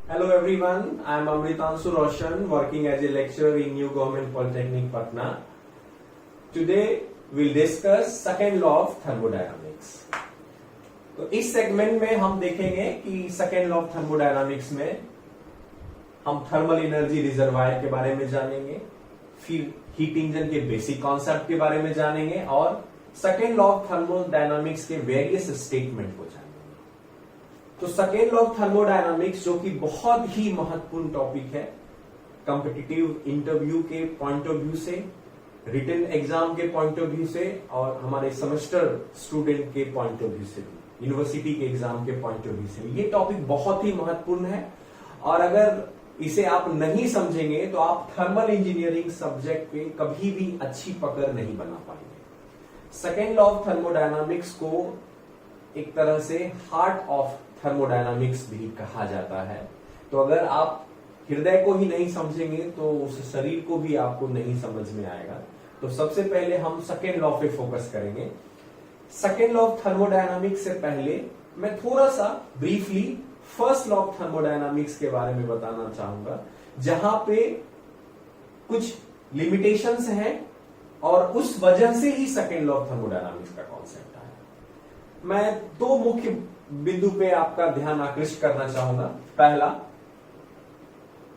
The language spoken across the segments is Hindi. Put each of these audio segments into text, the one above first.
Hello everyone, I am Amritanshu Roshan working as a lecturer in New Government Polytechnic Patna. Today we'll discuss second law of thermodynamics. तो इस सेगमेंट में हम देखेंगे कि सेकेंड लॉ ऑफ थर्मोडायनामिक्स में हम थर्मल एनर्जी रिजर्वायर के बारे में जानेंगे, फिर हीट इंजन के बेसिक कॉन्सेप्ट के बारे में जानेंगे और सेकेंड लॉ ऑफ थर्मोडायनामिक्स के वेरियस स्टेटमेंट को जानेंगे। तो सेकेंड लॉ ऑफ थर्मोडायनामिक्स जो कि बहुत ही महत्वपूर्ण टॉपिक है कॉम्पिटिटिव इंटरव्यू के पॉइंट ऑफ व्यू से, रिटन एग्जाम के पॉइंट ऑफ व्यू से और हमारे सेमेस्टर स्टूडेंट के पॉइंट ऑफ व्यू से भी, यूनिवर्सिटी के एग्जाम के पॉइंट ऑफ व्यू से भी ये टॉपिक बहुत ही महत्वपूर्ण है। और अगर इसे आप नहीं समझेंगे तो आप थर्मल इंजीनियरिंग सब्जेक्ट पे कभी भी अच्छी पकड़ नहीं बना पाएंगे। सेकेंड लॉ ऑफ थर्मोडायनामिक्स को एक तरह से हार्ट ऑफ थर्मोडायनामिक्स भी कहा जाता है। तो अगर आप हृदय को ही नहीं समझेंगे तो उस शरीर को भी आपको नहीं समझ में आएगा। तो सबसे पहले हम सेकेंड लॉ पे फोकस करेंगे। सेकेंड लॉ ऑफ थर्मोडायनामिक्स से पहले मैं थोड़ा सा briefly first law of thermodynamics के बारे में बताना चाहूंगा, जहां पे कुछ लिमिटेशंस हैं और उस वजह से ही सेकेंड लॉ ऑफ थर्मोडायनामिक्स का कॉन्सेप्ट आया। मैं दो मुख्य बिंदु पे आपका ध्यान आकृष्ट करना चाहूंगा। पहला,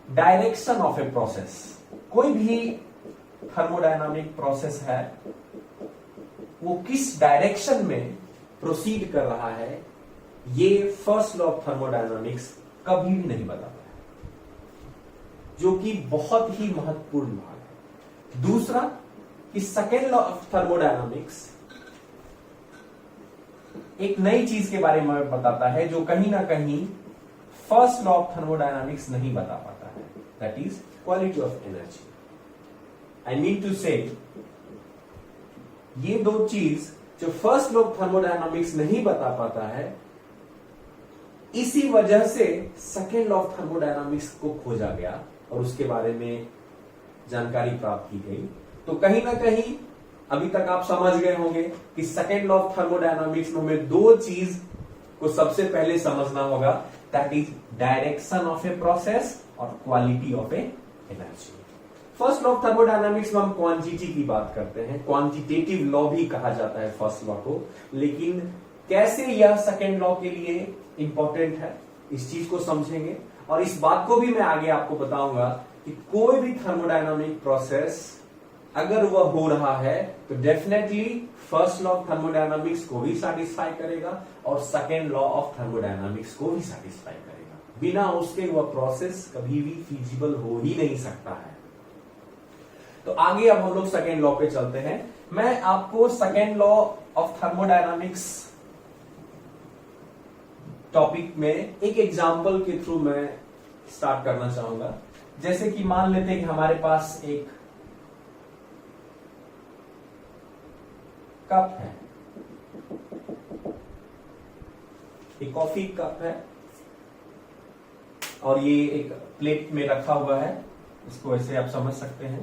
डायरेक्शन ऑफ ए प्रोसेस। कोई भी थर्मोडायनामिक प्रोसेस है वो किस डायरेक्शन में प्रोसीड कर रहा है, ये फर्स्ट लॉ ऑफ थर्मोडायनामिक्स कभी भी नहीं बताता है, जो कि बहुत ही महत्वपूर्ण भाग है। दूसरा कि सेकेंड लॉ ऑफ थर्मोडायनामिक्स एक नई चीज के बारे में बताता है जो कहीं ना कहीं फर्स्ट लॉ ऑफ थर्मोडायनामिक्स नहीं बता पाता है, that is quality of energy. I mean to say ये दो चीज जो फर्स्ट लॉ ऑफ थर्मोडायनामिक्स नहीं बता पाता है, इसी वजह से सेकेंड लॉ ऑफ थर्मोडायनामिक्स को खोजा गया और उसके बारे में जानकारी प्राप्त की गई। तो कहीं ना कहीं अभी तक आप समझ गए होंगे कि सेकेंड लॉ ऑफ थर्मोडायनामिक्स में हमें दो चीज को सबसे पहले समझना होगा, that is direction of a process और quality of a energy. First law of thermodynamics में हम क्वांटिटी की बात करते हैं, क्वांटिटेटिव लॉ भी कहा जाता है फर्स्ट लॉ को, लेकिन कैसे यह सेकेंड लॉ के लिए इंपॉर्टेंट है इस चीज को समझेंगे। और इस बात को भी मैं आगे आपको बताऊंगा कि कोई भी थर्मोडायनामिक प्रोसेस अगर वह हो रहा है तो definitely first law of thermodynamics को भी सेटिस्फाई करेगा और सेकेंड लॉ ऑफ थर्मोडायनामिक्स को भी सेटिस्फाई करेगा। बिना उसके वह प्रोसेस कभी भी फीजिबल हो ही नहीं सकता है। तो आगे अब हम लोग सेकेंड लॉ पे चलते हैं। मैं आपको second law of thermodynamics topic में एक एग्जाम्पल के थ्रू मैं स्टार्ट करना चाहूंगा। जैसे कि मान लेते हैं कि हमारे पास एक कप है, एक कॉफी कप है और ये एक प्लेट में रखा हुआ है। इसको ऐसे आप समझ सकते हैं।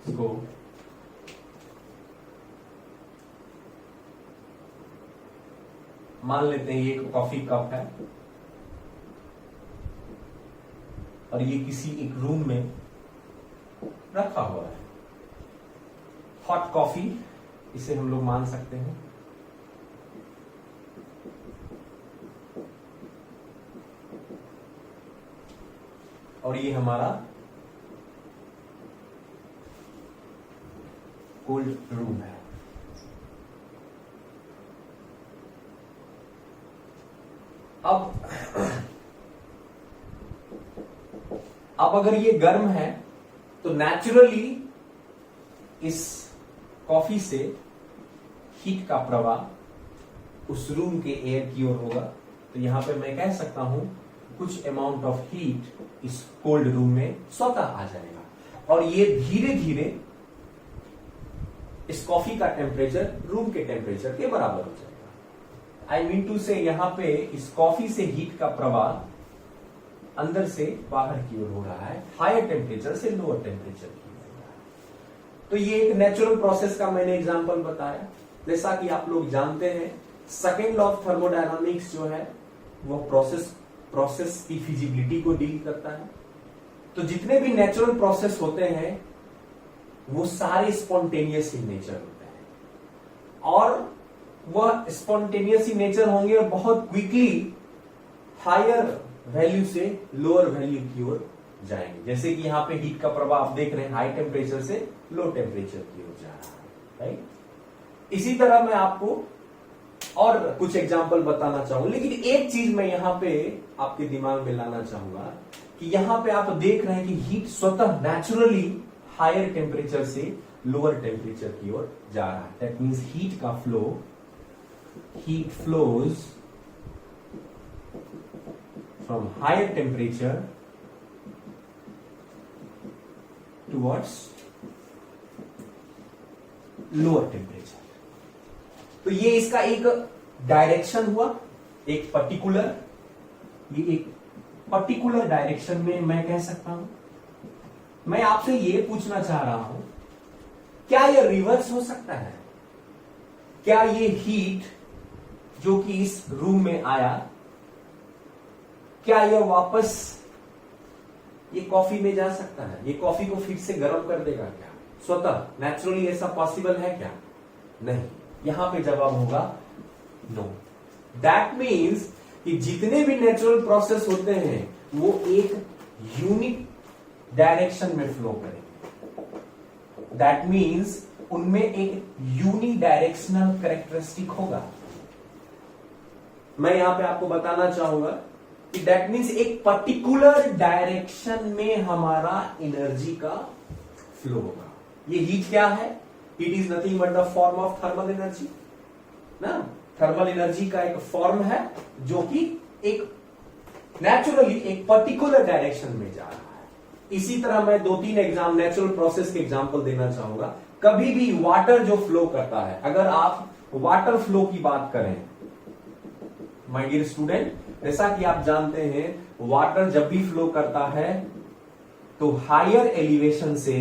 इसको मान लेते हैं ये एक कॉफी कप है और ये किसी एक रूम में रखा हुआ है। हॉट कॉफी इसे हम लोग मान सकते हैं। और ये हमारा कोल्ड रूम है। अब अगर ये गर्म है तो नेचुरली इस कॉफी से हीट का प्रवाह उस रूम के एयर की ओर होगा। तो यहां पे मैं कह सकता हूं कुछ अमाउंट ऑफ हीट इस कोल्ड रूम में स्वतः आ जाएगा और ये धीरे धीरे इस कॉफी का टेम्परेचर रूम के टेम्परेचर के बराबर हो जाएगा। आई मीन टू से यहां पे इस कॉफी से हीट का प्रवाह अंदर से बाहर की ओर हो रहा है, हायर टेम्परेचर से लोअर टेम्परेचर की ओर हो रहा है। तो ये एक नेचुरल प्रोसेस का मैंने एग्जांपल बताया। जैसा कि आप लोग जानते हैं सेकेंड लॉ ऑफ थर्मोडायनामिक्स जो है वो प्रोसेस की फिजिबिलिटी को डील करता है। तो जितने भी नेचुरल प्रोसेस होते हैं वो सारे स्पॉन्टेनियस इन नेचर होते हैं और वह स्पॉन्टेनियस इन नेचर होंगे और बहुत क्विकली हायर वैल्यू से लोअर वैल्यू की ओर जाएंगे। जैसे कि यहाँ पे हीट का प्रभाव आप देख रहे हैं, हाई टेम्परेचर से लो टेम्परेचर की ओर जा रहा है, राइट। इसी तरह मैं आपको और कुछ एग्जाम्पल बताना चाहूंगा, लेकिन एक चीज मैं यहाँ पे आपके दिमाग में लाना चाहूंगा कि यहाँ पे आप देख रहे हैं कि हीट स्वतः नेचुरली हायर टेम्परेचर से लोअर टेम्परेचर की ओर जा रहा है। दैट मीन्स हीट का flow, heat flows from higher temperature towards lower temperature. तो ये इसका एक डायरेक्शन हुआ, एक पर्टिकुलर डायरेक्शन में मैं कह सकता हूं। मैं आपसे ये पूछना चाह रहा हूं, क्या यह रिवर्स हो सकता है? क्या ये हीट जो कि इस रूम में आया, क्या यह वापस ये कॉफी में जा सकता है? ये कॉफी को फिर से गर्म कर देगा क्या स्वतः? नेचुरली ऐसा पॉसिबल है क्या? नहीं। यहां पे जवाब होगा नो। दैट मीन्स कि जितने भी नेचुरल प्रोसेस होते हैं वो एक यूनिक डायरेक्शन में फ्लो करेंगे। दैट मीन्स उनमें एक यूनिडायरेक्शनल कैरेक्टरिस्टिक होगा। मैं यहां पे आपको बताना चाहूंगा कि दैट मीन्स एक पर्टिकुलर डायरेक्शन में हमारा एनर्जी का फ्लो होगा। ये हीट क्या है? It is nothing but the form of thermal energy ना। थर्मल एनर्जी का एक फॉर्म है जो कि एक नेचुरली एक पर्टिकुलर डायरेक्शन में जा रहा है। इसी तरह मैं 2-3 नेचुरल प्रोसेस के एग्जांपल देना चाहूंगा। कभी भी वाटर जो फ्लो करता है, अगर आप वाटर फ्लो की बात करें माय डियर स्टूडेंट, जैसा कि आप जानते हैं वाटर जब भी फ्लो करता है तो हायर एलिवेशन से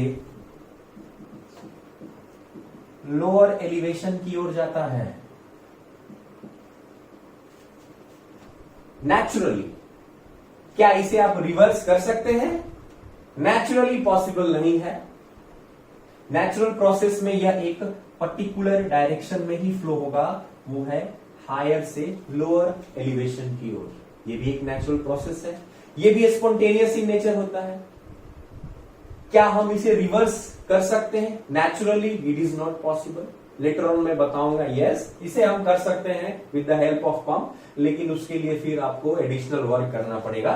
लोअर एलिवेशन की ओर जाता है नेचुरली। क्या इसे आप रिवर्स कर सकते हैं? नेचुरली पॉसिबल नहीं है। नेचुरल प्रोसेस में यह एक पर्टिकुलर डायरेक्शन में ही फ्लो होगा, वो है हायर से लोअर एलिवेशन की ओर। ये भी एक नेचुरल प्रोसेस है, ये भी स्पॉन्टेनियस इन नेचर होता है। क्या हम इसे रिवर्स कर सकते हैं? Naturally it is not possible. Later on मैं बताऊंगा यस, इसे हम कर सकते हैं with the help of pump, लेकिन उसके लिए फिर आपको एडिशनल वर्क करना पड़ेगा।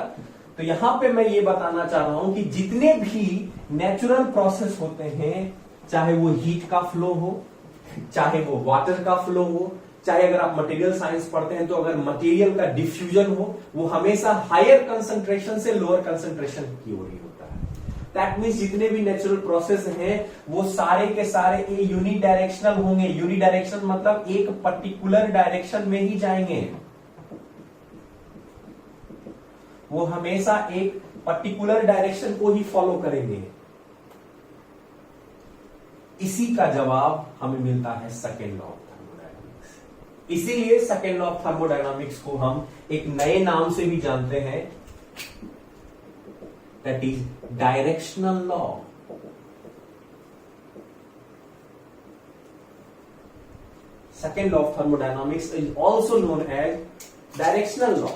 तो यहां पे मैं ये बताना चाह रहा हूं कि जितने भी नेचुरल प्रोसेस होते हैं, चाहे वो हीट का फ्लो हो, चाहे वो वाटर का फ्लो हो, चाहे अगर आप मटेरियल साइंस पढ़ते हैं तो अगर मटेरियल का डिफ्यूजन हो, वो हमेशा हायर कंसंट्रेशन से लोअर कंसंट्रेशन की ओर ही होता है। दैट मीन्स जितने भी नेचुरल प्रोसेस हैं वो सारे के सारे यूनिडायरेक्शनल होंगे। यूनिडायरेक्शन मतलब एक पर्टिकुलर डायरेक्शन में ही जाएंगे, वो हमेशा एक पर्टिकुलर डायरेक्शन को ही फॉलो करेंगे। इसी का जवाब हमें मिलता है सेकेंड लॉ ऑफ थर्मोडायनामिक्स। इसीलिए सेकेंड लॉ ऑफ थर्मोडायनामिक्स को हम एक नए नाम से भी जानते हैं, that is directional law. Second law of thermodynamics is also known as directional law.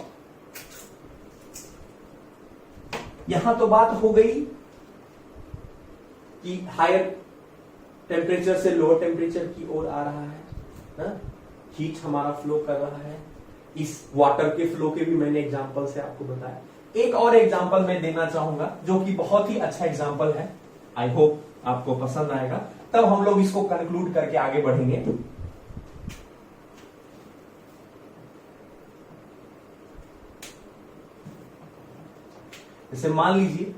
यहां तो बात हो गई कि हायर टेम्परेचर से लोअर टेम्परेचर की ओर आ रहा है ना? हीट हमारा फ्लो कर रहा है। इस वाटर के फ्लो के भी मैंने एग्जांपल से आपको बताया। एक और एग्जांपल मैं देना चाहूंगा जो कि बहुत ही अच्छा एग्जांपल है, आई होप आपको पसंद आएगा, तब हम लोग इसको कंक्लूड करके आगे बढ़ेंगे। जैसे मान लीजिए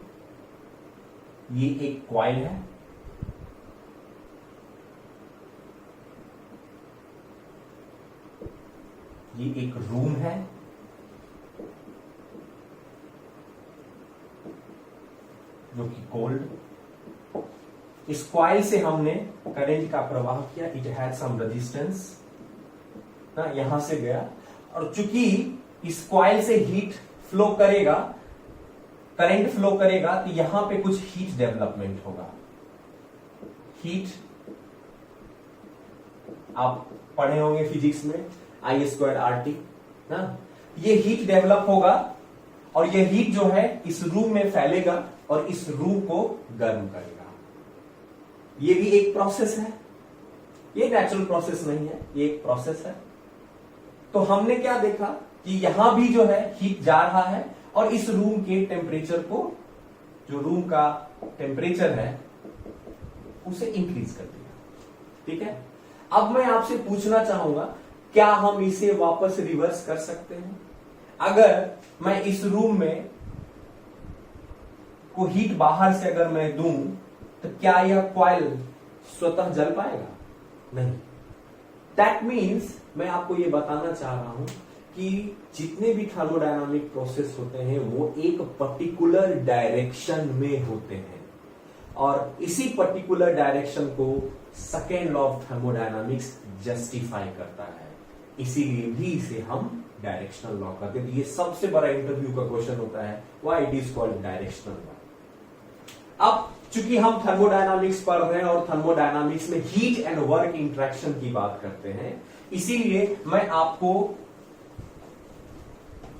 ये एक कॉइल है, ये एक रूम है, जो कि कोल्ड। इस कॉइल से हमने करंट का प्रवाह किया, इट हैड सम रेजिस्टेंस ना, यहां से गया, और चूंकि इस कॉइल से हीट फ्लो करेगा, करंट फ्लो करेगा, तो यहां पे कुछ हीट डेवलपमेंट होगा। हीट आप पढ़े होंगे फिजिक्स में, I²RT ना। ये हीट डेवलप होगा और ये हीट जो है इस रूम में फैलेगा और इस रूम को गर्म करेगा। ये भी एक प्रोसेस है, ये नेचुरल प्रोसेस नहीं है, ये एक प्रोसेस है। तो हमने क्या देखा कि यहां भी जो है हीट जा रहा है और इस रूम के टेम्परेचर को, जो रूम का टेम्परेचर है, उसे इंक्रीज कर दिया। ठीक है, अब मैं आपसे पूछना चाहूंगा, क्या हम इसे वापस रिवर्स कर सकते हैं? अगर मैं इस रूम में को हीट बाहर से अगर मैं दूं, तो क्या यह कॉइल स्वतः जल पाएगा? नहीं। दैट मीन्स मैं आपको यह बताना चाह रहा हूं कि जितने भी थर्मोडायनामिक प्रोसेस होते हैं वो एक पर्टिकुलर डायरेक्शन में होते हैं और इसी पर्टिकुलर डायरेक्शन को second law of thermodynamics justify करता है। इसीलिए भी इसे हम डायरेक्शनल लॉ कहते हैं। ये सबसे बड़ा इंटरव्यू का क्वेश्चन होता है, why it is called directional law. अब चूंकि हम थर्मोडायनामिक्स पढ़ रहे हैं और थर्मोडायनामिक्स में हीट एंड वर्क इंटरेक्शन की बात करते हैं, इसीलिए मैं आपको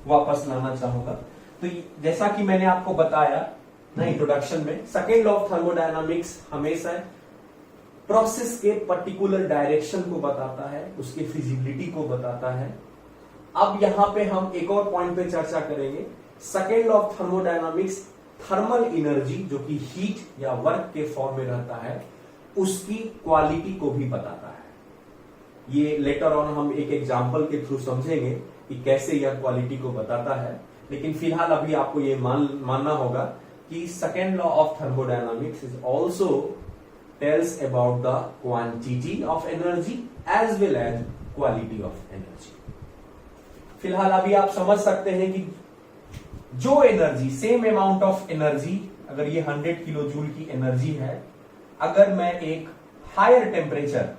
वापस लाना चाहूंगा। तो जैसा कि मैंने आपको बताया ना इंट्रोडक्शन में, सेकेंड लॉ ऑफ थर्मोडायनामिक्स हमेशा प्रोसेस के पर्टिकुलर डायरेक्शन को बताता है, उसके फिजिबिलिटी को बताता है। अब यहां पे हम एक और पॉइंट पे चर्चा करेंगे। Second law of thermodynamics thermal energy, जो कि हीट या वर्क के फॉर्म में रहता है, उसकी क्वालिटी को भी बताता है। ये लेटर ऑन हम एक एग्जांपल के थ्रू समझेंगे कि कैसे यह क्वालिटी को बताता है, लेकिन फिलहाल अभी आपको ये मानना होगा कि second law of thermodynamics is also tells about the quantity of energy as well as quality of energy. फिलहाल अभी आप समझ सकते हैं कि जो energy, same amount of energy, अगर ये 100 किलो जूल की एनर्जी है, अगर मैं एक हायर टेम्परेचर,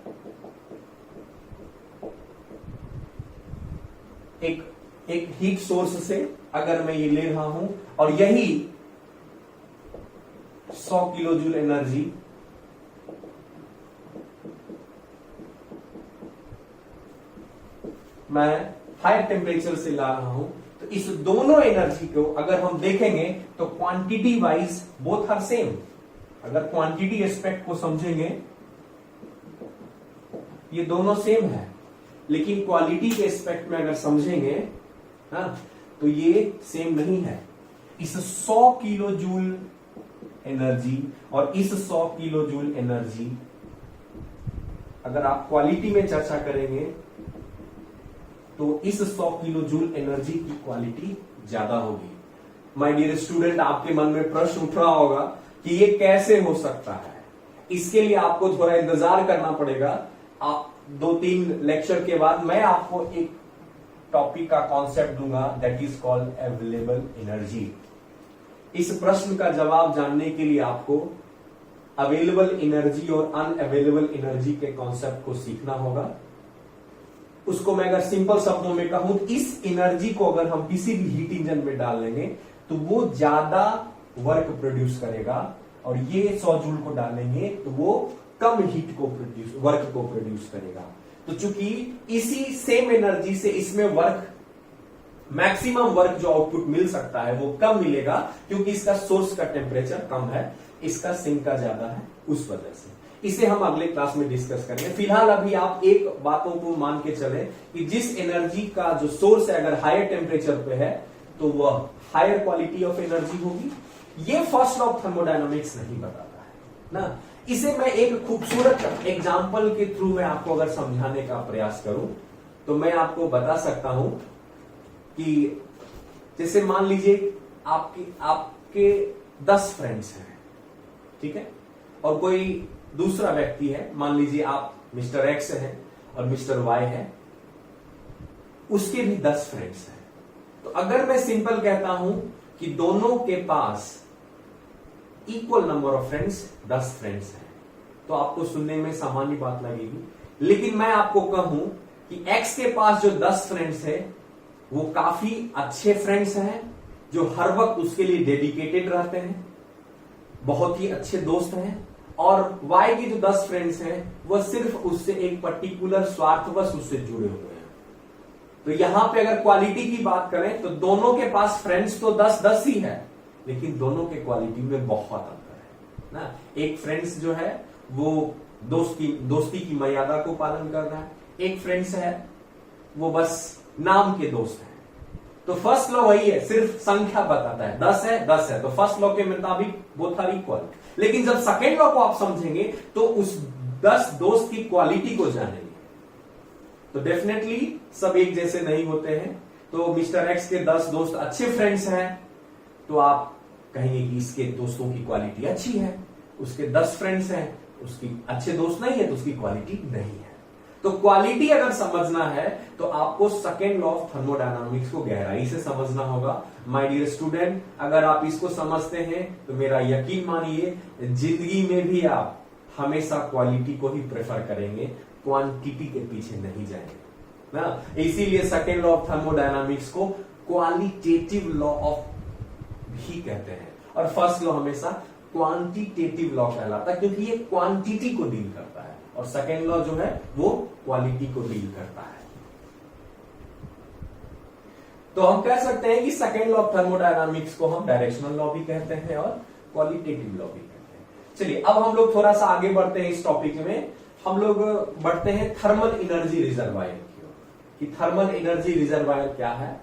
एक हीट सोर्स से अगर मैं ये ले रहा हूं और यही 100 किलो जूल एनर्जी मैं हायर टेम्परेचर से ला रहा हूं, तो इस दोनों एनर्जी को अगर हम देखेंगे तो quantity wise both are same. अगर क्वांटिटी एस्पेक्ट को समझेंगे, ये दोनों सेम है, लेकिन क्वालिटी के एस्पेक्ट में अगर समझेंगे तो ये सेम नहीं है। इस 100 किलो जूल एनर्जी और इस 100 किलो जूल एनर्जी, अगर आप क्वालिटी में चर्चा करेंगे तो इस 100 किलो जूल एनर्जी की क्वालिटी ज्यादा होगी। माय डियर स्टूडेंट, आपके मन में प्रश्न उठ रहा होगा कि ये कैसे हो सकता है। इसके लिए आपको थोड़ा इंतजार करना पड़ेगा। आप 2-3 लेक्चर के बाद मैं आपको एक टॉपिक का कॉन्सेप्ट दूंगा, that is called available energy. इस प्रश्न का जवाब जानने के लिए आपको अवेलेबल एनर्जी और अनअवेलेबल एनर्जी के कॉन्सेप्ट को सीखना होगा। उसको मैं अगर सिंपल शब्दों में कहूं, इस एनर्जी को अगर हम किसी भी हीट इंजन में डाल लेंगे तो वो ज्यादा वर्क प्रोड्यूस करेगा, और ये 100 जूल को डालेंगे तो वो कम वर्क को प्रोड्यूस करेगा। तो चूंकि इसी सेम एनर्जी से इसमें मैक्सिमम वर्क जो आउटपुट मिल सकता है वो कम मिलेगा, क्योंकि इसका सोर्स का टेम्परेचर कम है, इसका सिंक का ज्यादा है, उस वजह से। इसे हम अगले क्लास में डिस्कस करेंगे। फिलहाल अभी आप एक बातों को मान के चले कि जिस एनर्जी का जो सोर्स है अगर हायर टेम्परेचर पे है तो वह हायर क्वालिटी ऑफ एनर्जी होगी। ये फर्स्ट लॉ ऑफ थर्मोडायनामिक्स नहीं बताता है ना। इसे मैं एक खूबसूरत एग्जाम्पल के थ्रू मैं आपको अगर समझाने का प्रयास करूं तो मैं आपको बता सकता हूं कि जैसे मान लीजिए आपके 10 फ्रेंड्स हैं, ठीक है, और कोई दूसरा व्यक्ति है, मान लीजिए आप मिस्टर एक्स हैं और मिस्टर वाई है, उसके भी 10 फ्रेंड्स हैं। तो अगर मैं सिंपल कहता हूं कि दोनों के पास equal number of friends, 10 friends हैं, तो आपको सुनने में सामान्य बात लगेगी। लेकिन मैं आपको कहूं कि एक्स के पास जो 10 फ्रेंड्स है वो काफी अच्छे फ्रेंड्स हैं जो हर वक्त उसके लिए डेडिकेटेड रहते हैं, बहुत ही अच्छे दोस्त हैं। और वाई की जो 10 फ्रेंड्स हैं वह सिर्फ उससे एक पर्टिकुलर स्वार्थवश उससे जुड़े हुए हैं। तो यहां पे अगर क्वालिटी की बात करें तो दोनों के पास फ्रेंड्स तो 10-10 ही है, लेकिन दोनों के क्वालिटी में बहुत अंतर है ना। एक फ्रेंड्स जो है वो दोस्ती की मर्यादा को पालन कर रहा है, एक फ्रेंड्स है वो बस नाम के दोस्त हैं। तो फर्स्ट लॉ वही है, सिर्फ संख्या बताता है, 10 है तो फर्स्ट लॉ के मुताबिक बोथ आर इक्वल। लेकिन जब सेकेंड लॉ को आप समझेंगे तो उस 10 दोस्त की क्वालिटी को जानेंगे। तो डेफिनेटली सब एक जैसे नहीं होते हैं। तो मिस्टर एक्स के 10 दोस्त अच्छे फ्रेंड्स हैं तो आप कहेंगे कि इसके दोस्तों की क्वालिटी अच्छी है। उसके 10 फ्रेंड्स हैं, उसकी अच्छे दोस्त नहीं है तो उसकी क्वालिटी नहीं है। तो क्वालिटी अगर समझना है तो आपको सेकेंड लॉ ऑफ थर्मोडायनामिक्स को गहराई से समझना होगा। माय डियर स्टूडेंट, अगर आप इसको समझते हैं तो मेरा यकीन मानिए जिंदगी में भी आप हमेशा क्वालिटी को ही प्रेफर करेंगे, क्वांटिटी के पीछे नहीं जाएंगे ना। इसीलिए सेकेंड लॉ ऑफ थर्मोडायनामिक्स को क्वालिटेटिव लॉ ऑफ भी कहते हैं और फर्स्ट लॉ हमेशा क्वांटिटेटिव लॉ कहलाता है, क्योंकि ये क्वांटिटी को डील करता है और सेकेंड लॉ जो है वो क्वालिटी को डील करता है। तो हम कह सकते हैं कि सेकेंड लॉ ऑफ थर्मोडायनामिक्स को हम डायरेक्शनल लॉ भी कहते हैं और क्वालिटेटिव लॉ भी कहते हैं। चलिए अब हम लोग थोड़ा सा आगे बढ़ते हैं इस टॉपिक में। हम लोग बढ़ते हैं थर्मल एनर्जी रिजर्वायर की ओर कि थर्मल एनर्जी रिजर्वायर क्या है।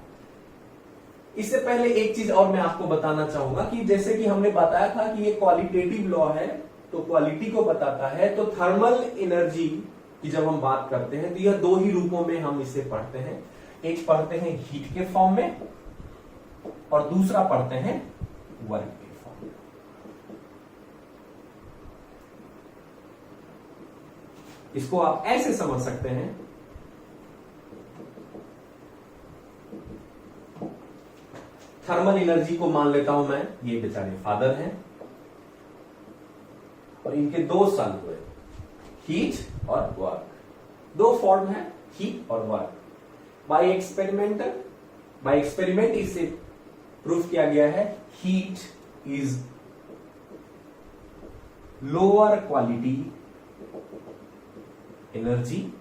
इससे पहले एक चीज और मैं आपको बताना चाहूंगा कि जैसे कि हमने बताया था कि ये क्वालिटेटिव लॉ है तो क्वालिटी को बताता है। तो थर्मल एनर्जी की जब हम बात करते हैं तो यह 2 ही रूपों में हम इसे पढ़ते हैं। एक पढ़ते हैं हीट के फॉर्म में और दूसरा पढ़ते हैं वर्क के फॉर्म में। इसको आप ऐसे समझ सकते हैं, थर्मल एनर्जी को मान लेता हूं मैं, ये बेचारे फादर हैं और इनके 2 सन हुए, हीट और वर्क। 2 फॉर्म है, हीट और वर्क। बाय एक्सपेरिमेंट इसे प्रूफ किया गया है, heat is lower quality energy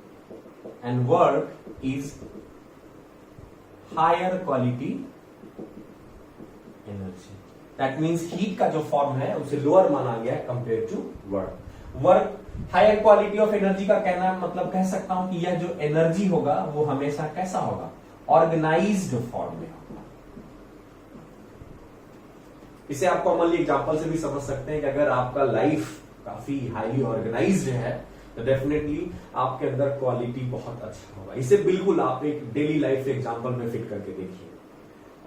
and work is higher quality energy. That means heat का जो फॉर्म है उसे लोअर माना गया है compare to work. Work higher quality of energy का कहना मतलब कह सकता हूं कि यह जो एनर्जी होगा वो हमेशा कैसा होगा, ऑर्गेनाइज्ड फॉर्म में होगा। इसे आप कॉमनली एग्जांपल से भी समझ सकते हैं कि अगर आपका लाइफ काफी हाईली ऑर्गेनाइज्ड है तो डेफिनेटली आपके अंदर क्वालिटी बहुत अच्छा होगा। इसे बिल्कुल आप एक डेली लाइफ एग्जांपल में फिट करके देखिए।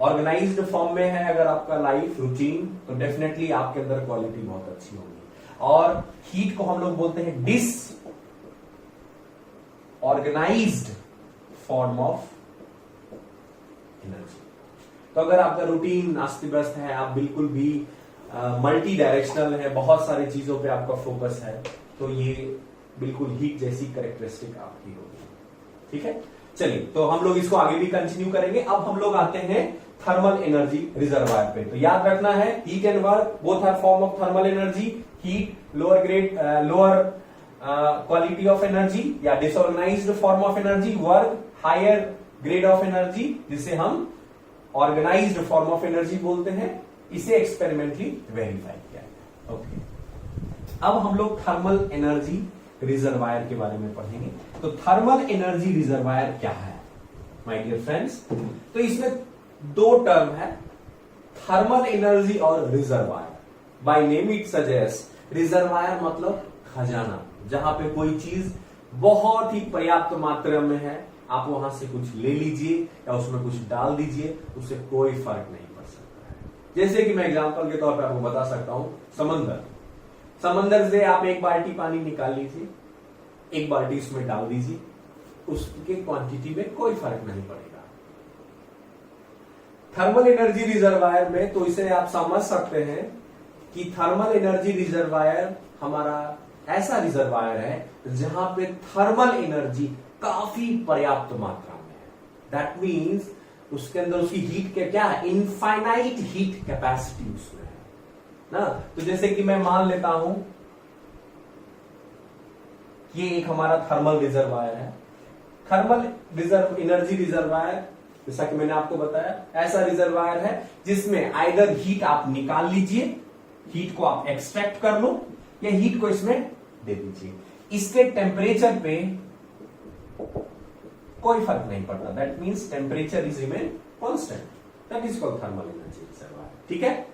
ऑर्गेनाइज्ड फॉर्म में है अगर आपका लाइफ रूटीन तो डेफिनेटली आपके अंदर क्वालिटी बहुत अच्छी होगी। और हीट को हम लोग बोलते हैं disorganized form of energy. तो अगर आपका रूटीन अस्त व्यस्त है, आप बिल्कुल भी मल्टी डायरेक्शनल है, बहुत सारी चीजों पे आपका फोकस है, तो ये बिल्कुल हीट जैसी कैरेक्टरिस्टिक आपकी होगी। ठीक है, चलिए तो हम लोग इसको आगे भी कंटिन्यू करेंगे। अब हम लोग आते हैं थर्मल एनर्जी रिजर्वायर पे। तो याद रखना है heat and work both are form of thermal energy. Heat lower grade lower quality of energy या disorganised form of energy, work higher grade of energy जिसे हम ऑर्गेनाइज्ड फॉर्म ऑफ एनर्जी बोलते हैं। इसे एक्सपेरिमेंटली वेरीफाई किया गया। ओके, अब हम लोग थर्मल एनर्जी रिजर्वायर के बारे में पढ़ेंगे। तो थर्मल एनर्जी रिजर्वायर क्या है माय डियर फ्रेंड्स? तो इसमें 2 टर्म है, थर्मल एनर्जी और reservoir. Bye name it suggest, reservoir मतलब खजाना, जहां पे कोई चीज बहुत ही पर्याप्त मात्रा में है, आप वहां से कुछ ले लीजिए या उसमें कुछ डाल दीजिए, उससे कोई फर्क नहीं पड़ सकता है। जैसे कि मैं एग्जांपल के तौर पर आपको बता सकता हूं, समंदर से आप 1 बाल्टी पानी निकाल लीजिए, 1 बाल्टी उसमें डाल दीजिए, उसके क्वांटिटी में कोई फर्क नहीं पड़ेगा। थर्मल एनर्जी रिजर्वायर में तो इसे आप समझ सकते हैं कि थर्मल एनर्जी रिजर्वायर हमारा ऐसा रिजर्वायर है जहां पे थर्मल एनर्जी काफी पर्याप्त मात्रा में है। दैट मीन्स उसके अंदर उसकी हीट के क्या है, इनफाइनाइट हीट कैपेसिटी उसमें है ना। तो जैसे कि मैं मान लेता हूं ये एक हमारा थर्मल रिजर्वायर है, थर्मल रिजर्व एनर्जी रिजर्वायर, जैसा कि मैंने आपको बताया ऐसा रिजर्वायर है जिसमें आइदर हीट आप निकाल लीजिए, हीट को आप एक्सट्रैक्ट कर लो, या हीट को इसमें दे दीजिए। इसके टेम्परेचर पे कोई फर्क नहीं पड़ता, that means temperature is remain constant, that is called thermal energy reservoir. ठीक है,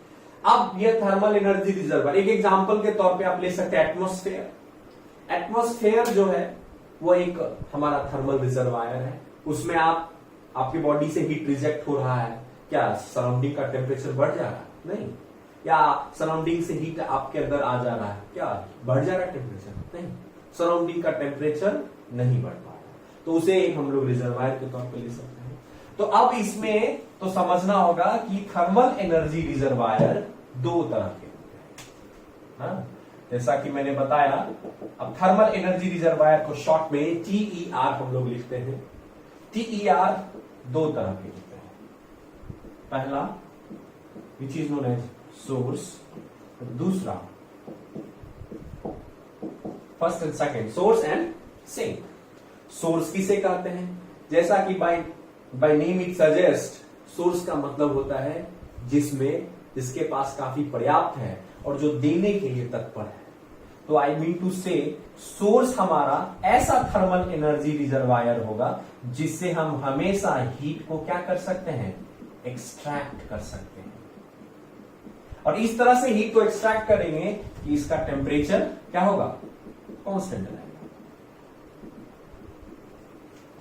अब ये थर्मल एनर्जी रिजर्वायर एक एग्जांपल के तौर पे आप ले सकते हैं एटमॉस्फेयर। एटमॉस्फेयर जो है वो एक हमारा थर्मल रिजर्वायर है, उसमें आपकी बॉडी से हीट रिजेक्ट हो रहा है, क्या सराउंडिंग का टेम्परेचर बढ़ जा रहा है? नहीं। या सराउंडिंग से हीट आपके अंदर आ जा रहा है, क्या बढ़ जा रहा है टेम्परेचर? नहीं, सराउंडिंग का टेम्परेचर नहीं बढ़ पा रहा, तो उसे हम लोग रिजर्वायर के तौर पे ले सकते हैं। तो अब इसमें तो समझना होगा कि थर्मल एनर्जी रिजर्वायर दो तरह के होते हैं। हाँ? जैसा कि मैंने बताया, अब थर्मल एनर्जी रिजर्वायर को शॉर्ट में TER हम लोग लिखते हैं। TER दो तरह के होते हैं, पहला which is known as source, दूसरा first and second, source and sink. Source किसे कहते हैं? जैसा कि by name it suggest, source का मतलब होता है जिसके पास काफी पर्याप्त है और जो देने के लिए तत्पर है। तो आई मीन टू से सोर्स हमारा ऐसा थर्मल एनर्जी रिजर्वायर होगा जिससे हम हमेशा हीट को क्या कर सकते हैं, एक्सट्रैक्ट कर सकते हैं। और इस तरह से हीट को एक्सट्रैक्ट करेंगे कि इसका टेम्परेचर क्या होगा, कांस्टेंट रहेगा।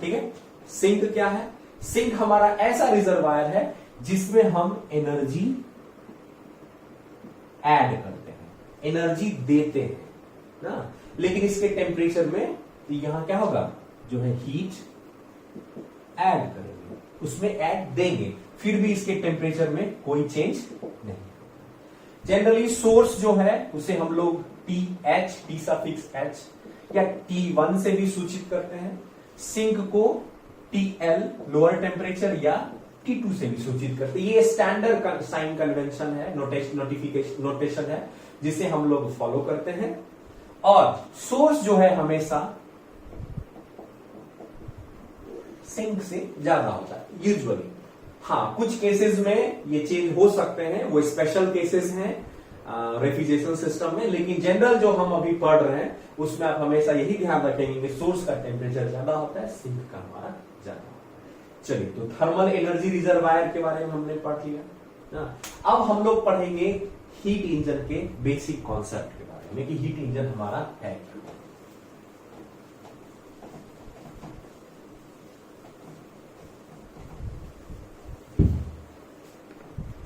ठीक है, सिंक क्या है? सिंक हमारा ऐसा रिजर्वायर है जिसमें हम एनर्जी ऐड करते हैं, एनर्जी देते हैं ना, लेकिन इसके टेम्परेचर में तो यहां क्या होगा, जो है हीट ऐड करेंगे, उसमें ऐड देंगे, फिर भी इसके टेम्परेचर में कोई चेंज नहीं। जनरली सोर्स जो है उसे हम लोग TH, T सफिक्स H या T1 से भी सूचित करते हैं। सिंक को TL लोअर टेम्परेचर या T2 से भी सूचित करते हैं। ये स्टैंडर्ड साइन कन्वेंशन है, नोटेशन है जिसे हम लोग फॉलो करते हैं। और सोर्स जो है हमेशा सिंक से ज्यादा होता है यूजुअली। हाँ, कुछ केसेस में ये चेंज हो सकते हैं, वो स्पेशल केसेस हैं रेफ्रिजरेशन सिस्टम में, लेकिन जनरल जो हम अभी पढ़ रहे हैं उसमें आप हमेशा यही ध्यान रखेंगे कि सोर्स का टेम्परेचर ज्यादा होता है, सिंक का हमारा ज्यादा होता है। चलिए, तो थर्मल एनर्जी रिजर्वायर के बारे में हमने पढ़ लिया ना। अब हम लोग पढ़ेंगे हीट इंजन के बेसिक कॉन्सेप्ट के बारे में कि हीट इंजन हमारा है क्या।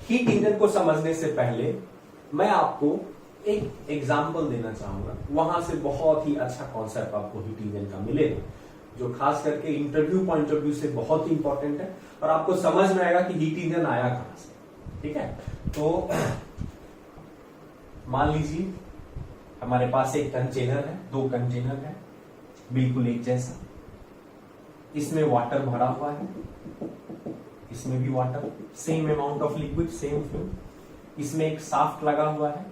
हीट इंजन को समझने से पहले मैं आपको एक एग्जाम्पल देना चाहूंगा, वहां से बहुत ही अच्छा कॉन्सेप्ट आपको हीट इंजन का मिलेगा, जो खास करके इंटरव्यू पॉइंट ऑफ व्यू से बहुत ही इंपॉर्टेंट है और आपको समझ में आएगा कि हीट इंजन आया कहां से। ठीक है, तो मान लीजिए हमारे पास एक कंटेनर है, दो कंटेनर है बिल्कुल एक जैसा, इसमें वाटर भरा हुआ है, इसमें भी water, same amount of liquid, same flow. इसमें एक शाफ्ट लगा हुआ है,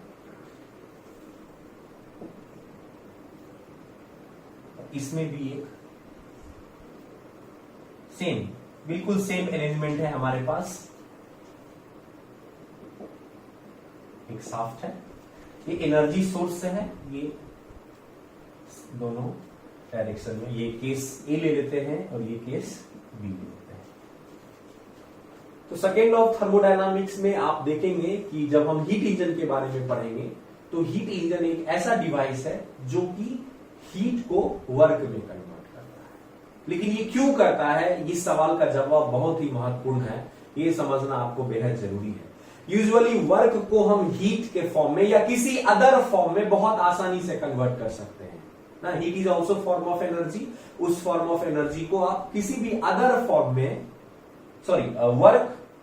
इसमें भी एक सेम, बिल्कुल सेम अरेंजमेंट है हमारे पास, एक शाफ्ट है, ये एनर्जी सोर्स से है, ये दोनों डायरेक्शन में, ये केस ए ले लेते हैं और ये केस बी ले लेते हैं। तो सेकेंड लॉ ऑफ थर्मोडायनामिक्स में आप देखेंगे कि जब हम हीट इंजन के बारे में पढ़ेंगे तो हीट इंजन एक ऐसा डिवाइस है जो कि हीट को वर्क में कन्वर्ट करता है। लेकिन ये क्यों करता है, इस सवाल का जवाब बहुत ही महत्वपूर्ण है, ये समझना आपको बेहद जरूरी है। यूजुअली वर्क को हम हीट के फॉर्म में या किसी अदर फॉर्म में बहुत आसानी से कन्वर्ट कर सकते हैं ना। Heat is also form of energy, उस फॉर्म ऑफ एनर्जी को आप किसी भी अदर फॉर्म में, sorry,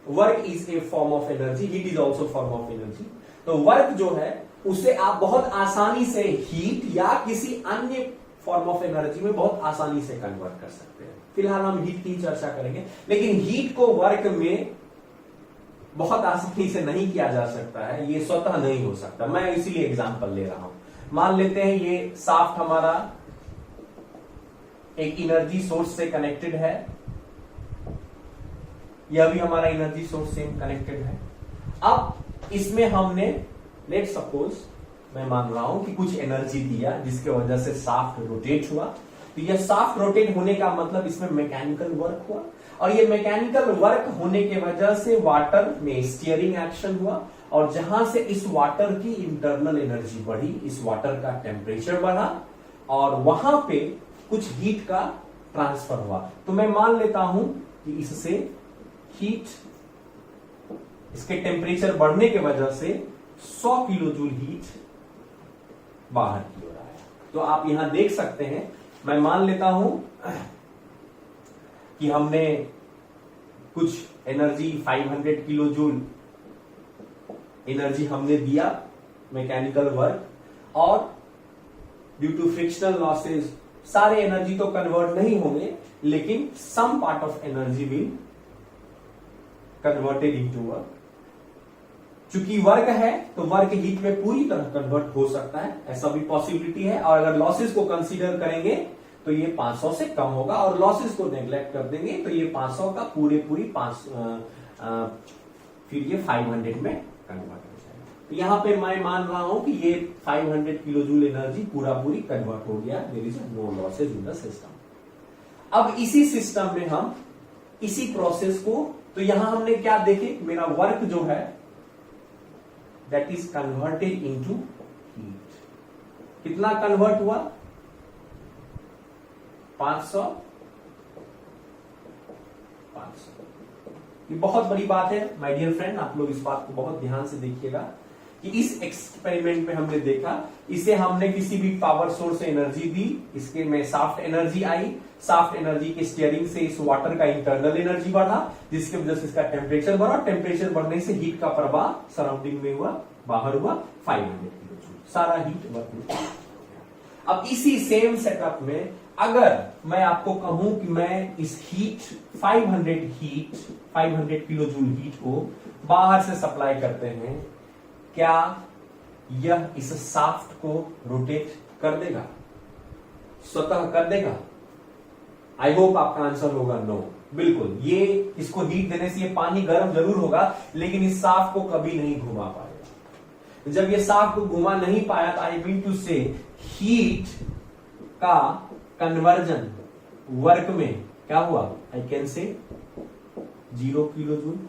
work is a form of energy, heat is also form of energy. तो वर्क जो है उसे आप बहुत आसानी से हीट या किसी अन्य फॉर्म ऑफ एनर्जी में बहुत आसानी से कन्वर्ट कर सकते हैं। फिलहाल हम हीट की चर्चा करेंगे, लेकिन हीट को वर्क में बहुत आसानी से नहीं किया जा सकता है, ये स्वतः नहीं हो सकता। मैं इसीलिए एग्जांपल ले रहा हूं। मान लेते हैं ये शाफ्ट हमारा एक एनर्जी सोर्स से कनेक्टेड है, यह भी हमारा एनर्जी सोर्स से कनेक्टेड है। अब इसमें हमने लेट सपोज मैं मान रहा हूं कि कुछ एनर्जी दिया जिसके वजह से शाफ्ट रोटेट हुआ, तो यह शाफ्ट रोटेट होने का मतलब इसमें मैकेनिकल वर्क हुआ, और ये मैकेनिकल वर्क होने के वजह से वाटर में स्टीयरिंग एक्शन हुआ, और जहां से इस वाटर की इंटरनल एनर्जी बढ़ी, इस वाटर का टेम्परेचर बढ़ा और वहां पे कुछ हीट का ट्रांसफर हुआ। तो मैं मान लेता हूं कि इससे हीट, इसके टेम्परेचर बढ़ने के वजह से 100 किलो जूल हीट बाहर की ओर आया। तो आप यहां देख सकते हैं, मैं मान लेता हूं कि हमने कुछ एनर्जी 500 किलो जूल एनर्जी हमने दिया मैकेनिकल वर्क, और ड्यू टू फ्रिक्शनल लॉसेस सारे एनर्जी तो कन्वर्ट नहीं होंगे, लेकिन some part of energy will converted into work. चूंकि वर्क है तो वर्क हीट में पूरी तरह कन्वर्ट हो सकता है, ऐसा भी पॉसिबिलिटी है। और अगर लॉसेस को कंसीडर करेंगे तो ये 500 से कम होगा, और लॉसेस को नेग्लेक्ट कर देंगे तो ये 500 का पूरी 500 फिर ये 500 में कन्वर्ट हो जाएगा। तो यहां पे मैं मान रहा हूं कि ये 500 किलो जूल एनर्जी पूरी कन्वर्ट हो गया, there is no losses in the system. अब इसी सिस्टम में हम इसी प्रोसेस को, तो यहां हमने क्या देखे, मेरा वर्क जो है that is converted into heat. कितना कन्वर्ट हुआ? 500। ये बहुत बड़ी बात है माय डियर फ्रेंड, आप लोग इस बात को बहुत ध्यान से देखिएगा कि इस एक्सपेरिमेंट में हमने देखा, इसे हमने किसी भी पावर सोर्स से एनर्जी दी, इसके में शाफ्ट एनर्जी आई, शाफ्ट एनर्जी के स्टीयरिंग से इस वाटर का इंटरनल एनर्जी बढ़ा, जिसके वजह से इसका टेम्परेचर बढ़ा, टेम्परेचर बढ़ने से हीट का प्रवाह सराउंडिंग में हुआ, बाहर हुआ 500 किलो जूल, सारा हीट वर्क में। अब इसी सेम सेटअप में अगर मैं आपको कहूं कि मैं इस हीट 500 किलो जूल हीट को बाहर से सप्लाई करते हैं, क्या यह इस शाफ्ट को रोटेट कर देगा? स्वतः कर देगा? आई होप आपका आंसर होगा नो। बिल्कुल, ये इसको हीट देने से ये पानी गर्म जरूर होगा, लेकिन इस शाफ्ट को कभी नहीं घुमा पाएगा। जब ये शाफ्ट को घुमा नहीं पाया तो आई मीन टू से हीट का कन्वर्जन वर्क में क्या हुआ? I can say 0 kilo joule.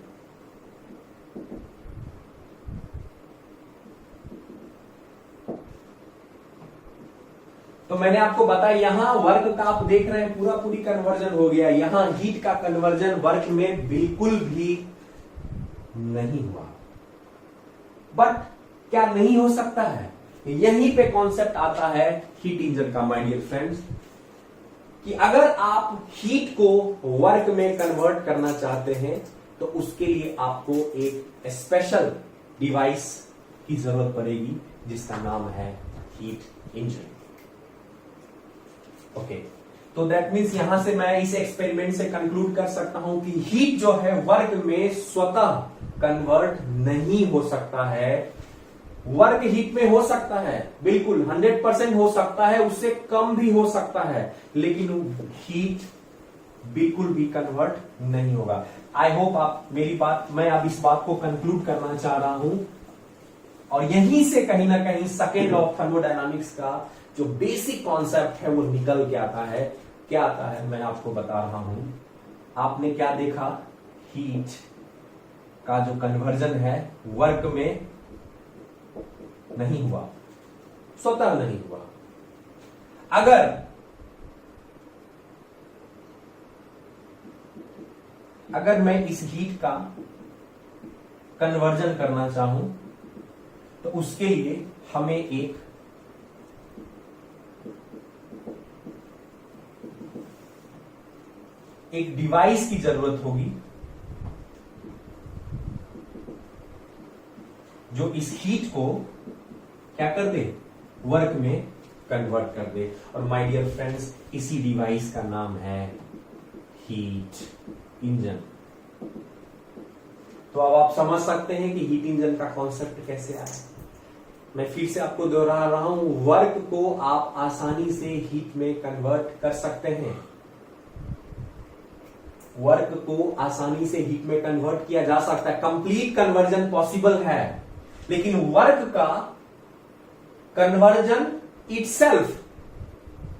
तो मैंने आपको बताया यहां वर्क का आप देख रहे हैं पूरी कन्वर्जन हो गया, यहां हीट का कन्वर्जन वर्क में बिल्कुल भी नहीं हुआ। बट क्या नहीं हो सकता है? यहीं पे कॉन्सेप्ट आता है हीट इंजन का माय डियर फ्रेंड्स, कि अगर आप हीट को वर्क में कन्वर्ट करना चाहते हैं तो उसके लिए आपको एक स्पेशल डिवाइस की जरूरत पड़ेगी जिसका नाम है हीट इंजन। ओके, तो दैट मीन्स यहां से मैं इस एक्सपेरिमेंट से कंक्लूड कर सकता हूं कि हीट जो है वर्क में स्वतः कन्वर्ट नहीं हो सकता है। वर्क हीट में हो सकता है, बिल्कुल 100% हो सकता है, उससे कम भी हो सकता है, लेकिन हीट बिल्कुल भी कन्वर्ट नहीं होगा। आई होप आप मेरी बात, मैं अब इस बात को कंक्लूड करना चाह रहा हूं, और यहीं से कहीं ना कहीं सेकेंड लॉ ऑफ थर्मोडायनामिक्स का जो बेसिक कॉन्सेप्ट है वो निकल के आता है। क्या आता है मैं आपको बता रहा हूं। आपने क्या देखा? हीट का जो कन्वर्जन है वर्क में नहीं हुआ, स्वतः नहीं हुआ। अगर मैं इस हीट का कन्वर्जन करना चाहूं तो उसके लिए हमें एक डिवाइस की जरूरत होगी जो इस हीट को क्या कर दे? वर्क में कन्वर्ट कर दे। और माय डियर फ्रेंड्स, इसी डिवाइस का नाम है हीट इंजन। तो अब आप समझ सकते हैं कि हीट इंजन का कॉन्सेप्ट कैसे आया। मैं फिर से आपको दोहरा रहा हूं, वर्क को आप आसानी से हीट में कन्वर्ट कर सकते हैं। वर्क को आसानी से हीट में कन्वर्ट किया जा सकता है, कंप्लीट कन्वर्जन पॉसिबल है। लेकिन वर्क का कन्वर्जन इटसेल्फ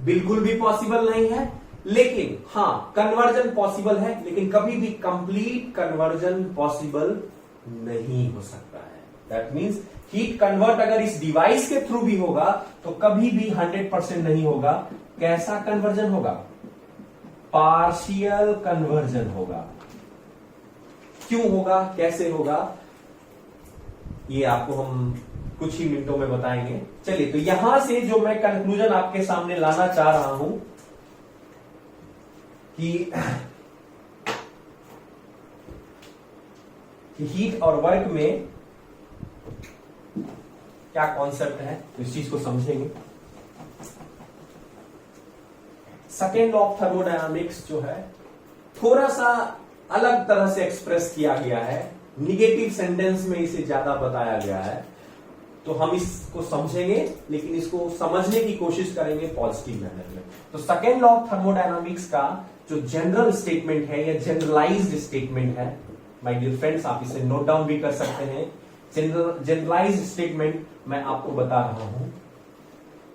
बिल्कुल भी पॉसिबल नहीं है। लेकिन हां, कन्वर्जन पॉसिबल है, लेकिन कभी भी कंप्लीट कन्वर्जन पॉसिबल नहीं हो सकता है। दैट मीन्स हीट कन्वर्ट अगर इस डिवाइस के थ्रू भी होगा तो कभी भी 100% नहीं होगा। कैसा कन्वर्जन होगा? पार्शियल कन्वर्जन होगा। क्यों होगा, कैसे होगा, ये आपको हम कुछ ही मिनटों में बताएंगे। चलिए, तो यहां से जो मैं कंक्लूजन आपके सामने लाना चाह रहा हूं कि हीट और वर्क में क्या कॉन्सेप्ट है, इस चीज को समझेंगे। सेकेंड लॉ ऑफ थर्मोडायनामिक्स जो है थोड़ा सा अलग तरह से एक्सप्रेस किया गया है, निगेटिव सेंटेंस में इसे ज्यादा बताया गया है। तो हम इसको समझेंगे, लेकिन इसको समझने की कोशिश करेंगे पॉजिटिव मैनर में। तो सेकेंड लॉ ऑफ थर्मोडायनामिक्स का जो जनरल स्टेटमेंट है या जनरलाइज्ड स्टेटमेंट है, माय डियर फ्रेंड्स, आप इसे नोट डाउन भी कर सकते हैं। जनरलाइज्ड स्टेटमेंट मैं आपको बता रहा हूं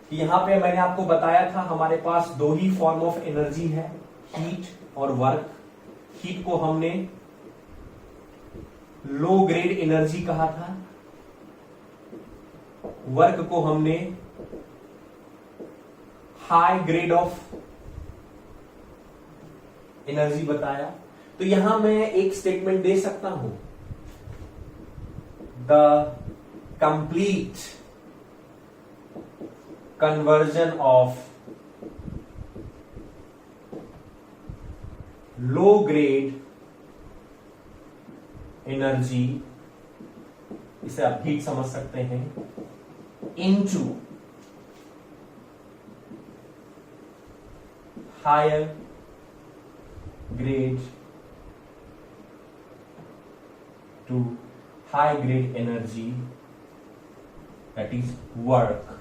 कि यहां पे मैंने आपको बताया था हमारे पास दो ही फॉर्म ऑफ एनर्जी है, हीट और वर्क। हीट को हमने लो ग्रेड एनर्जी कहा था, वर्क को हमने हाई ग्रेड ऑफ एनर्जी बताया। तो यहां मैं एक स्टेटमेंट दे सकता हूं, the complete conversion of low grade energy, इसे आप हीट समझ सकते हैं, into higher grade to high grade energy, that is work,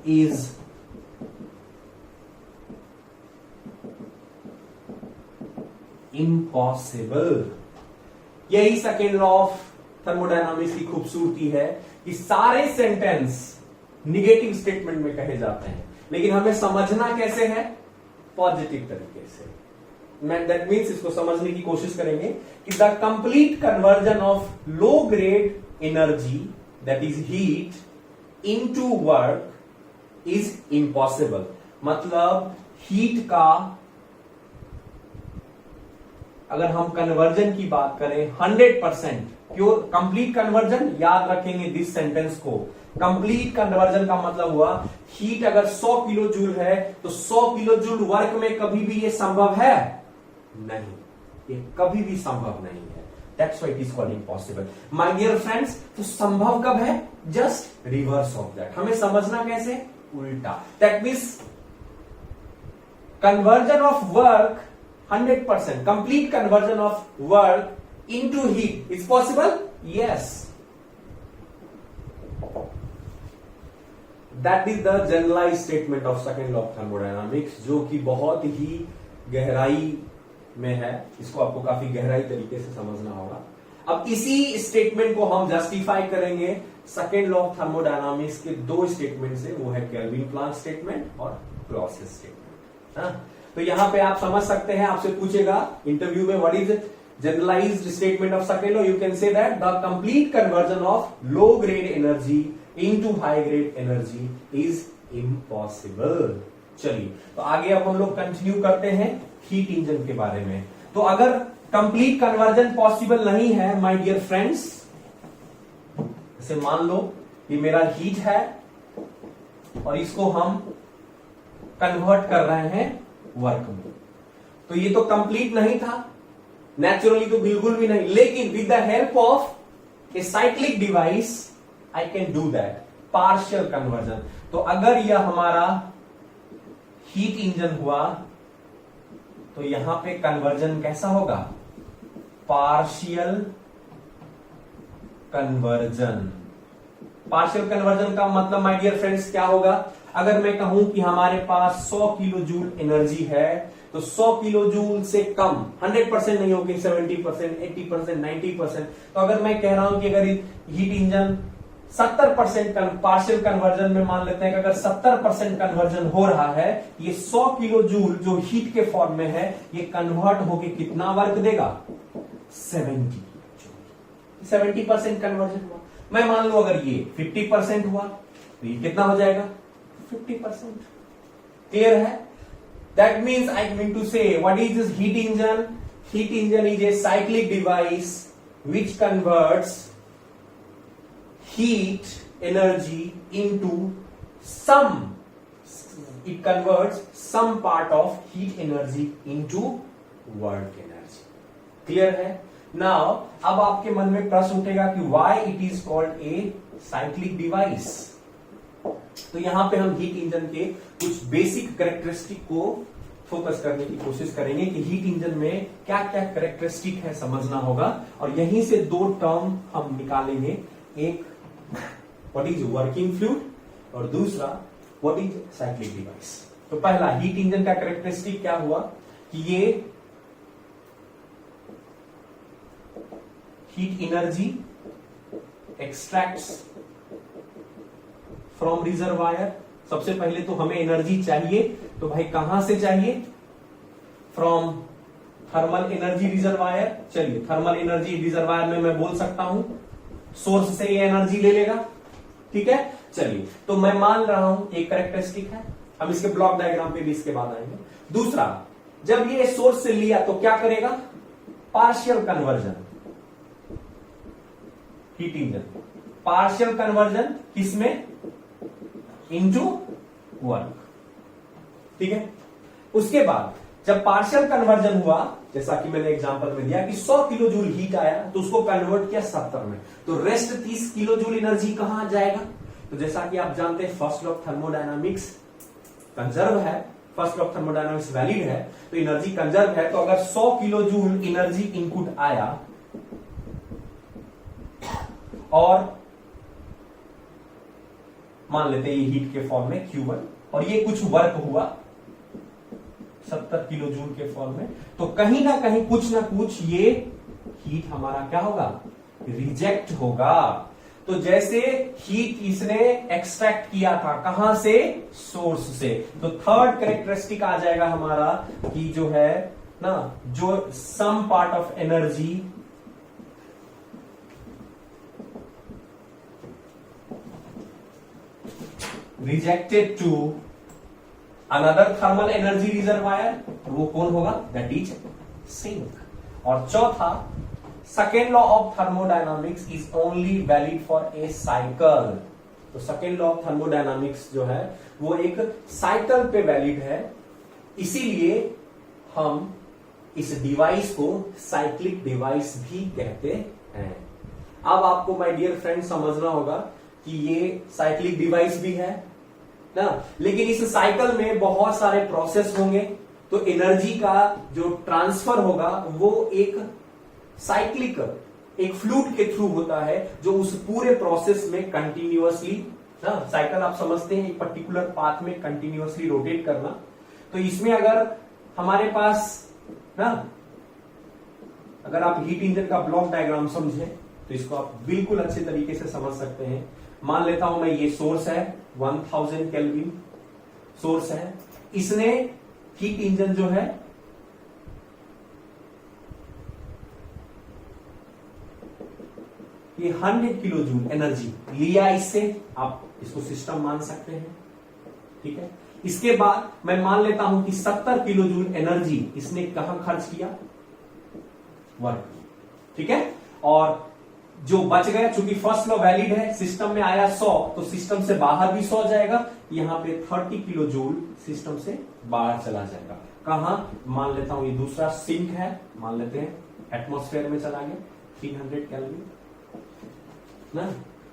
is impossible। यही सेकेंड लॉ ऑफ थर्मोडायनामिक्स की खूबसूरती है कि सारे सेंटेंस निगेटिव स्टेटमेंट में कहे जाते हैं, लेकिन हमें समझना कैसे है? पॉजिटिव तरीके से। दैट मीन्स इसको समझने की कोशिश करेंगे कि the complete conversion of low grade energy, that is heat, into work is impossible. मतलब हीट का अगर हम कन्वर्जन की बात करें 100% प्योर कंप्लीट कन्वर्जन, याद रखेंगे दिस सेंटेंस को। कंप्लीट कन्वर्जन का मतलब हुआ हीट अगर 100 किलो जूल है तो 100 किलो जूल वर्क में कभी भी ये संभव है नहीं, ये कभी भी संभव नहीं है। That's why it is called impossible. My dear friends, तो संभव कब है? Just reverse of that. हमें समझना कैसे? उल्टा। That means conversion of work 100%, complete conversion of work into heat is possible? Yes. That is the generalized statement of second law of thermodynamics, जो कि बहुत ही गहराई में है। इसको आपको काफी गहराई तरीके से समझना होगा। अब इसी स्टेटमेंट को हम जस्टिफाई करेंगे सेकेंड लॉ ऑफ थर्मोडायनामिक्स के दो स्टेटमेंट से, वो है केल्विन प्लांक स्टेटमेंट और क्लॉसियस स्टेटमेंट। तो यहां पे आप समझ सकते हैं, आपसे पूछेगा इंटरव्यू में what is generalised statement of second law, you can say that the complete conversion of low grade energy into high grade energy is impossible. चलिए, तो आगे अब हम लोग कंटिन्यू करते हैं हीट इंजन के बारे में। तो अगर कंप्लीट कन्वर्जन पॉसिबल नहीं है माय डियर फ्रेंड्स, जैसे मान लो कि मेरा हीट है और इसको हम कन्वर्ट कर रहे हैं वर्क में, तो ये तो कंप्लीट नहीं था, नेचुरली तो बिल्कुल भी नहीं। लेकिन with the help of A cyclic device I can do that partial conversion. तो अगर यह हमारा हीट इंजन हुआ तो तो यहां पे कन्वर्जन कैसा होगा, पार्शियल कन्वर्जन। पार्शियल कन्वर्जन का मतलब माय डियर फ्रेंड्स क्या होगा, अगर मैं कहूं कि हमारे पास 100 किलो जूल एनर्जी है, तो 100 किलो जूल से कम 100% नहीं होगी, 70%, 80%, 90%। तो अगर मैं कह रहा हूं कि अगर हीट इंजन 70% पार्शियल कन्वर्जन में मान लेते हैं कि अगर 70% कन्वर्जन हो रहा है, ये 100 किलो जूल जो हीट के फॉर्म में है, ये कन्वर्ट होके कितना वर्क देगा, 70% कन्वर्जन हुआ। मैं मान लू अगर ये 50% हुआ तो ये कितना हो जाएगा, 50%। क्लियर है? That means I mean to say what is this heat engine? Heat engine is a cyclic device which converts heat energy into some, it converts some part of heat energy into work energy. Clear है? Now अब आपके मन में प्रश्न उठेगा कि why it is called a cyclic device? तो यहां पे हम हीट इंजन के कुछ बेसिक कैरेक्टरिस्टिक को फोकस करने की कोशिश करेंगे कि हीट इंजन में क्या क्या कैरेक्टरिस्टिक है समझना होगा, और यहीं से दो टर्म हम निकालेंगे, एक व्हाट इज वर्किंग फ्लूइड और दूसरा व्हाट इज साइक्लिक डिवाइस। तो पहला हीट इंजन का कैरेक्टरिस्टिक क्या हुआ कि ये heat energy extracts from reservoir. सबसे पहले तो हमें एनर्जी चाहिए, तो भाई कहां से चाहिए, फ्रॉम थर्मल एनर्जी रिजर्वायर। चलिए थर्मल एनर्जी रिजर्वायर में मैं बोल सकता हूं सोर्स से ये एनर्जी ले लेगा, ठीक है। चलिए तो मैं मान रहा हूं एक कैरेक्टरिस्टिक है, हम इसके ब्लॉक डायग्राम पे भी इसके बाद आएंगे। दूसरा, जब ये सोर्स से लिया तो क्या करेगा, partial conversion. Heat engine partial conversion किसमें, इनटू वर्क, ठीक है। उसके बाद जब पार्शियल कन्वर्जन हुआ, जैसा कि मैंने एग्जांपल में दिया कि 100 किलो जूल हीट आया तो उसको कन्वर्ट किया 70 में, तो रेस्ट 30 किलो जूल एनर्जी कहां जाएगा। तो जैसा कि आप जानते हैं first law of thermodynamics conserve है, first law of thermodynamics valid है, तो एनर्जी कंजर्व है। तो अगर 100 किलो जूल एनर्जी इनपुट आया और मान लेते हैं ये हीट के फॉर्म में Q1, और ये कुछ वर्क हुआ 70 किलो जूल के फॉर्म में, तो कहीं ना कहीं कुछ ना कुछ ये हीट हमारा क्या होगा, रिजेक्ट होगा। तो जैसे हीट इसने एक्सट्रैक्ट किया था कहां से, सोर्स से, तो थर्ड कैरेक्टरिस्टिक आ जाएगा हमारा कि जो है ना, जो some part of energy rejected to another thermal energy reservoir, वो कौन होगा, दैट इज सिंक। और चौथा, second law of thermodynamics is only valid for a cycle. तो सेकेंड लॉ ऑफ थर्मोडायनामिक्स जो है वो एक साइकिल पे वैलिड है, इसीलिए हम इस डिवाइस को साइक्लिक डिवाइस भी कहते हैं। अब आपको माय डियर फ्रेंड समझना होगा कि ये साइक्लिक डिवाइस भी है ना, लेकिन इस साइकिल में बहुत सारे प्रोसेस होंगे, तो एनर्जी का जो ट्रांसफर होगा वो एक साइक्लिक, एक फ्लूइड के थ्रू होता है, जो उस पूरे प्रोसेस में कंटिन्यूअसली ना, साइकिल आप समझते हैं एक पर्टिकुलर पाथ में कंटिन्यूअसली रोटेट करना। तो इसमें अगर हमारे पास ना, अगर आप हीट इंजन का ब्लॉक डायग्राम समझे तो इसको आप बिल्कुल अच्छे तरीके से समझ सकते हैं। मान लेता हूं मैं ये सोर्स है 1000 केल्विन सोर्स है, इसने हीट इंजन जो है ये 100 किलो जूल एनर्जी लिया इससे, आप इसको सिस्टम मान सकते हैं, ठीक है। इसके बाद मैं मान लेता हूं कि 70 किलो जूल एनर्जी इसने कहां खर्च किया, वर्क, ठीक है। और जो बच गया, चूंकि फर्स्ट लॉ वैलिड है, सिस्टम में आया 100, तो सिस्टम से बाहर भी 100 जाएगा, यहां पे 30 किलो जूल सिस्टम से बाहर चला जाएगा। कहां, मान लेता हूं ये दूसरा सिंक है, मान लेते हैं एटमॉस्फेयर में चला गया 300 केल्विन ना।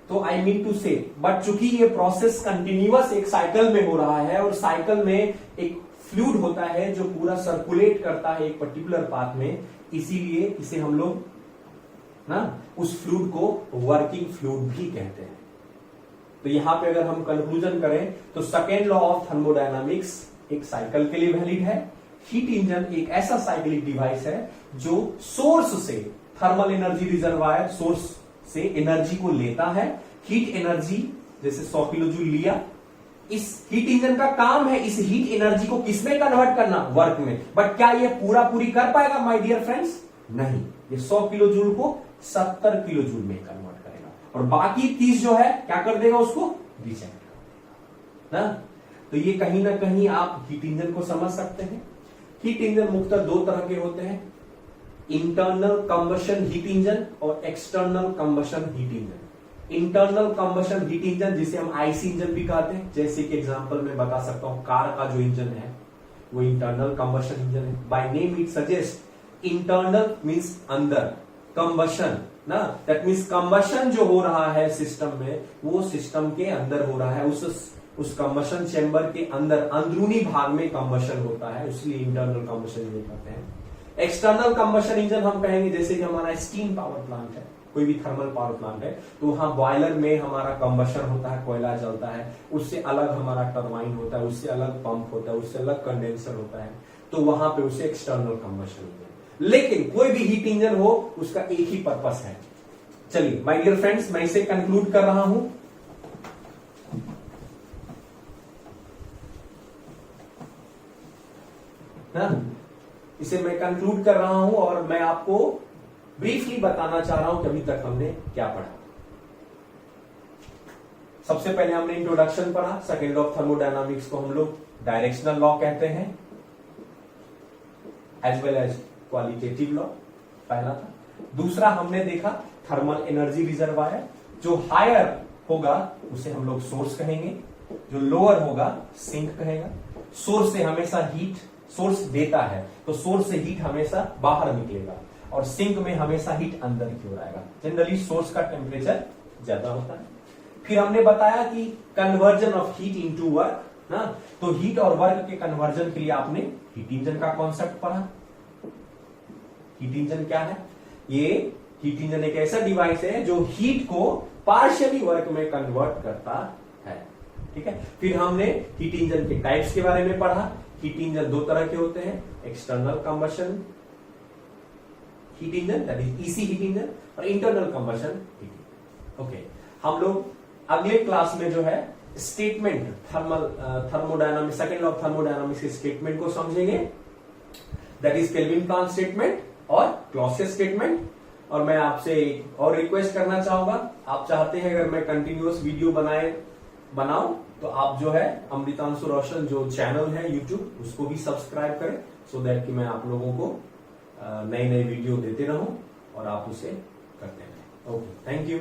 तो आई मीन टू से, बट चूंकि ये प्रोसेस कंटिन्यूअस एक साइकिल में हो रहा है और साइकिल में एक फ्लूइड होता है जो पूरा सर्कुलेट करता है एक पर्टिकुलर पाथ में, इसीलिए इसे हम लोग ना उस फ्लूइड को वर्किंग फ्लूइड भी कहते हैं। तो यहां पे अगर हम कंक्लूजन करें तो सेकेंड लॉ ऑफ थर्मोडायनामिक्स एक साइकिल के लिए वैलिड है। हीट इंजन एक ऐसा साइक्लिक डिवाइस है जो सोर्स से थर्मल एनर्जी रिजर्वायर, सोर्स से एनर्जी को लेता है। हीट एनर्जी जैसे 100 किलो जूल लिया, इस हीट इंजन का काम है इस हीट एनर्जी को किसमें कन्वर्ट करना, वर्क में। बट क्या ये पूरी कर पाएगा माय डियर फ्रेंड्स? नहीं, ये 100 किलो जूल को 70 किलो जूल में कन्वर्ट करेगा और बाकी 30 जो है क्या कर देगा, उसको रिजेक्ट कर देगा ना। तो ये कहीं ना कहीं आप हीट इंजन को समझ सकते हैं। हीट इंजन मुख्यतः दो तरह के होते हैं, इंटरनल कंबशन हीट इंजन और external combustion heat engine. Internal combustion heat engine जिसे हम आईसी इंजन भी कहते हैं, जैसे कि एग्जांपल में बता सकता हूं कार का जो इंजन है वो इंटरनल कंबशन इंजन है। Bye name it suggest internal means अंदर, कंबशन ना दैट मींस कंबशन जो हो रहा है सिस्टम में वो सिस्टम के अंदर हो रहा है, उस कंबशन चेंबर के अंदर अंदरूनी भाग में कंबशन होता है, इसलिए इंटरनल कंबशन इंजन कहते हैं। एक्सटर्नल कंबशन इंजन हम कहेंगे जैसे कि हमारा स्टीम पावर प्लांट है, कोई भी थर्मल पावर प्लांट है, तो वहां बॉयलर में हमारा कंबशन होता है, कोयला जलता है, उससे अलग हमारा टरबाइन होता है, उससे अलग पंप होता है, उससे अलग कंडेंसर होता है, तो वहां पे उसे एक्सटर्नल कंबशन इंजन। लेकिन कोई भी हीट इंजन हो उसका एक ही पर्पस है। चलिए माय डियर फ्रेंड्स, मैं इसे कंक्लूड कर रहा हूं। इसे मैं कंक्लूड कर रहा हूं और मैं आपको ब्रीफली बताना चाह रहा हूं कि अभी तक हमने क्या पढ़ा। सबसे पहले हमने इंट्रोडक्शन पढ़ा, सेकेंड लॉ ऑफ थर्मोडायनामिक्स को हम लोग डायरेक्शनल लॉ कहते हैं, as well as qualitative law पहला था। दूसरा हमने देखा थर्मल एनर्जी रिजर्वायर, जो हायर होगा उसे हम लोग सोर्स कहेंगे, जो लोअर होगा सिंक कहेगा। सोर्स से हमेशा हीट, सोर्स देता है तो सोर्स से हीट हमेशा बाहर निकलेगा और सिंक में हमेशा हीट अंदर की ओर आएगा। जनरली सोर्स का टेम्परेचर ज्यादा होता है। फिर हमने बताया कि conversion of heat into work ना, तो हीट और वर्क के कन्वर्जन के लिए आपने हीट इंजन का कॉन्सेप्ट पढ़ा। हीट इंजन क्या है? ये हीट इंजन एक ऐसा डिवाइस है जो हीट को पार्शियली वर्क में कन्वर्ट करता है। ठीक है, फिर हमने हीट इंजन के टाइप्स के बारे में पढ़ा। हीट इंजन दो तरह के होते हैं, external combustion heat engine that is EC heat engine और internal combustion heat engine. Okay, हम लोग अगले क्लास में जो है statement thermodynamics, second law of thermodynamics के स्टेटमेंट को समझेंगे, that is Kelvin Planck statement और क्लॉसियस स्टेटमेंट। और मैं आपसे एक और रिक्वेस्ट करना चाहूंगा, आप चाहते हैं अगर मैं कंटिन्यूअस वीडियो बनाऊं तो आप जो है अमृतांशु रोशन जो चैनल है यूट्यूब उसको भी सब्सक्राइब करें, सो दैट कि मैं आप लोगों को नए नए वीडियो देते रहूं और आप उसे करते रहें। Okay, thank you.